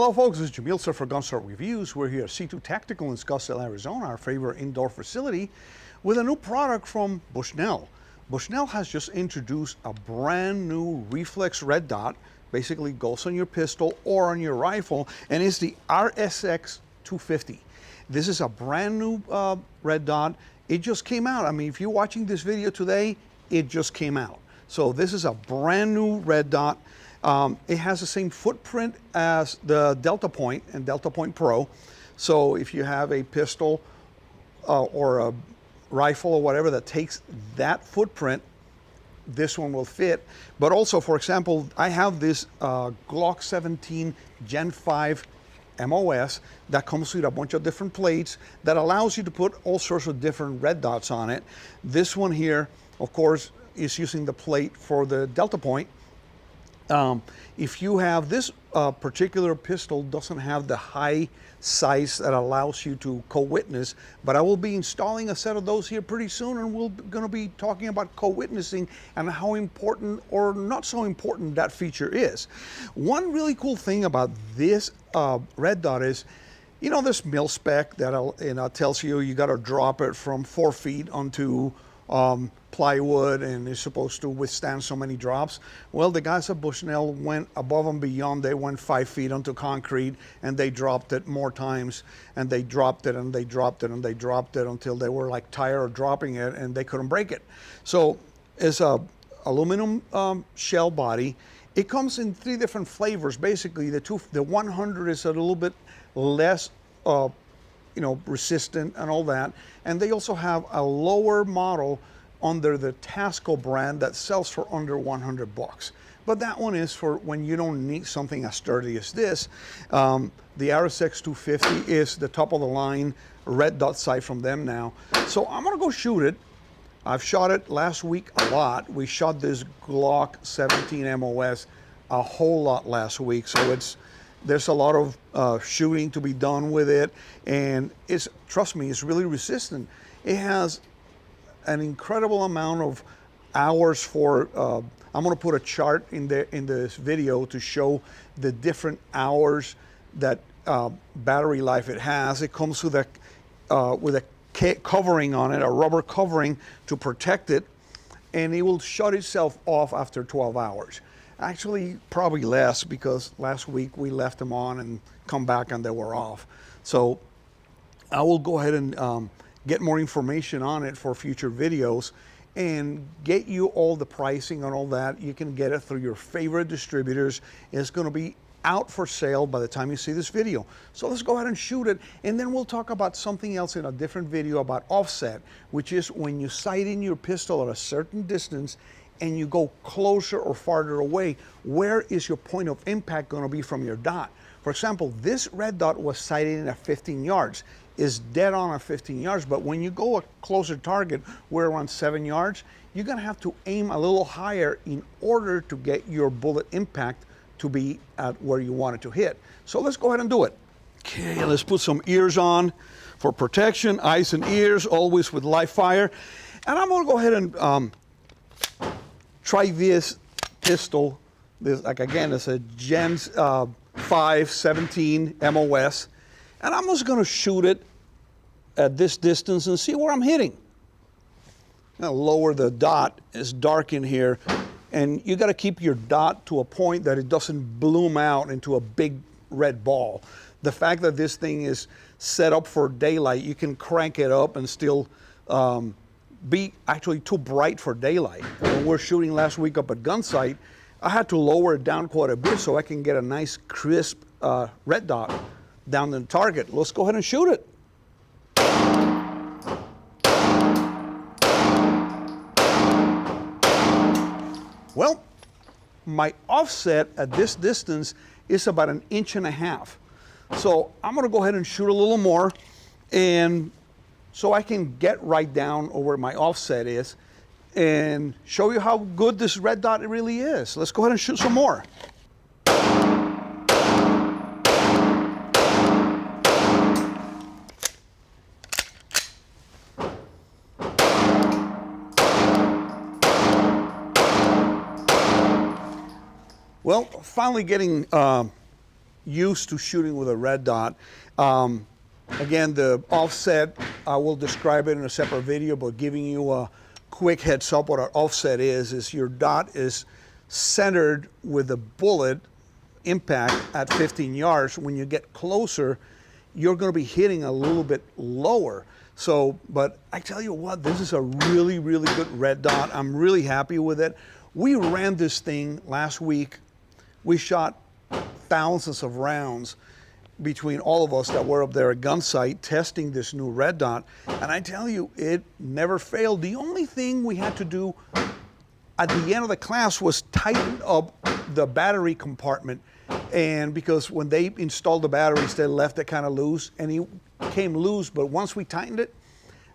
Hello folks, this is Jamil sir for Gunstar Reviews. We're here at C2 Tactical in Scottsdale, Arizona, our favorite indoor facility, with a new product from Bushnell. Bushnell has just introduced a brand new reflex red dot, basically goes on your pistol or on your rifle, and it's the RXS-250. This is a brand new red dot. It just came out. I mean, if you're watching this video today, it just came out. So this is a brand new red dot. It has the same footprint as the Delta Point and Delta Point Pro. So if you have a pistol or a rifle or whatever that takes that footprint, this one will fit. But also, for example, I have this Glock 17 Gen 5 MOS that comes with a bunch of different plates that allows you to put all sorts of different red dots on it. This one here, of course, is using the plate for the Delta Point. If you have this particular pistol, doesn't have the high size that allows you to co-witness, but I will be installing a set of those here pretty soon, and we're going to be talking about co-witnessing and how important or not so important that feature is. One really cool thing about this red dot is, you know, this mil spec that tells you got to drop it from 4 feet onto plywood and is supposed to withstand so many drops. Well, the guys at Bushnell went above and beyond. They went 5 feet onto concrete and they dropped it more times, and they dropped it and they dropped it and they dropped it until they were like tired of dropping it and they couldn't break it. So it's a aluminum shell body. It comes in 3 different flavors. Basically, the 100 is a little bit less resistant and all that. And they also have a lower model under the Tasco brand that sells for under 100 bucks. But that one is for when you don't need something as sturdy as this. The RXS-250 is the top of the line red dot sight from them now. So I'm gonna go shoot it. I've shot it last week a lot. We shot this Glock 17 MOS a whole lot last week. So there's a lot of shooting to be done with it, and trust me, it's really resistant. It has an incredible amount of hours for, I'm gonna put a chart in this video to show the different hours that battery life it has. It comes with a covering on it, a rubber covering to protect it, and it will shut itself off after 12 hours. Actually, probably less, because last week we left them on and come back and they were off. So I will go ahead and get more information on it for future videos and get you all the pricing and all that. You can get it through your favorite distributors. It's going to be out for sale by the time you see this video. So let's go ahead and shoot it, and then we'll talk about something else in a different video about offset, which is when you sight in your pistol at a certain distance and you go closer or farther away, where is your point of impact going to be from your dot? For example, this red dot was sighted in at 15 yards. Is dead on at 15 yards, but when you go a closer target, we're around 7 yards, you're going to have to aim a little higher in order to get your bullet impact to be at where you want it to hit. So let's go ahead and do it. Okay, let's put some ears on for protection, eyes and ears, always with live fire. And I'm going to go ahead and try this pistol. This, like, again, it's a Gen 5 17 MOS, and I'm just going to shoot it at this distance and see where I'm hitting. I'm going to lower the dot. It's dark in here, and you got to keep your dot to a point that it doesn't bloom out into a big red ball. The fact that this thing is set up for daylight, you can crank it up and still be actually too bright for daylight. When we're shooting last week up at Gunsight, I had to lower it down quite a bit so I can get a nice crisp red dot down the target. Let's go ahead and shoot it. Well, my offset at this distance is about 1.5 inches. So I'm gonna go ahead and shoot a little more, and so I can get right down where my offset is and show you how good this red dot really is. Let's go ahead and shoot some more. Well, finally getting used to shooting with a red dot. Again, the offset, I will describe it in a separate video, but giving you a quick heads up, what our offset is your dot is centered with the bullet impact at 15 yards. When you get closer, you're going to be hitting a little bit lower. So, but I tell you what, this is a really, really good red dot. I'm really happy with it. We ran this thing last week. We shot thousands of rounds between all of us that were up there at gun site testing this new red dot, and I tell you, it never failed. The only thing we had to do at the end of the class was tighten up the battery compartment, and because when they installed the batteries, they left it kind of loose, and it came loose, but once we tightened it,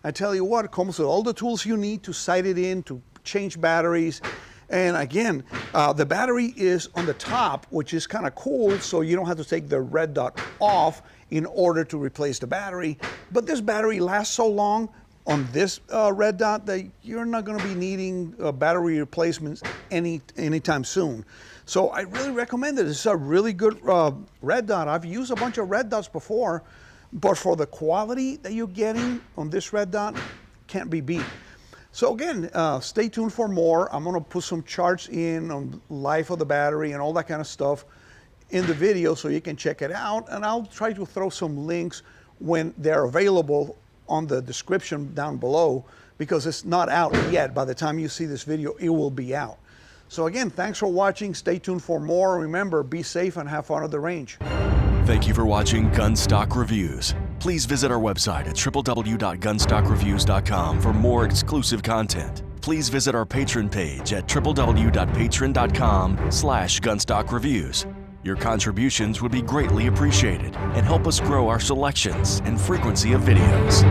I tell you what, it comes with all the tools you need to sight it in, to change batteries. And again, the battery is on the top, which is kind of cool, so you don't have to take the red dot off in order to replace the battery. But this battery lasts so long on this red dot that you're not going to be needing battery replacements anytime soon. So I really recommend it. It's a really good red dot. I've used a bunch of red dots before, but for the quality that you're getting on this red dot, can't be beat. So again, stay tuned for more. I'm going to put some charts in on life of the battery and all that kind of stuff in the video so you can check it out. And I'll try to throw some links when they're available on the description down below, because it's not out yet. By the time you see this video, it will be out. So again, thanks for watching. Stay tuned for more. Remember, be safe and have fun at the range. Thank you for watching Gunstock Reviews. Please visit our website at www.gunstockreviews.com for more exclusive content. Please visit our Patreon page at www.patreon.com/gunstockreviews. Your contributions would be greatly appreciated and help us grow our selections and frequency of videos.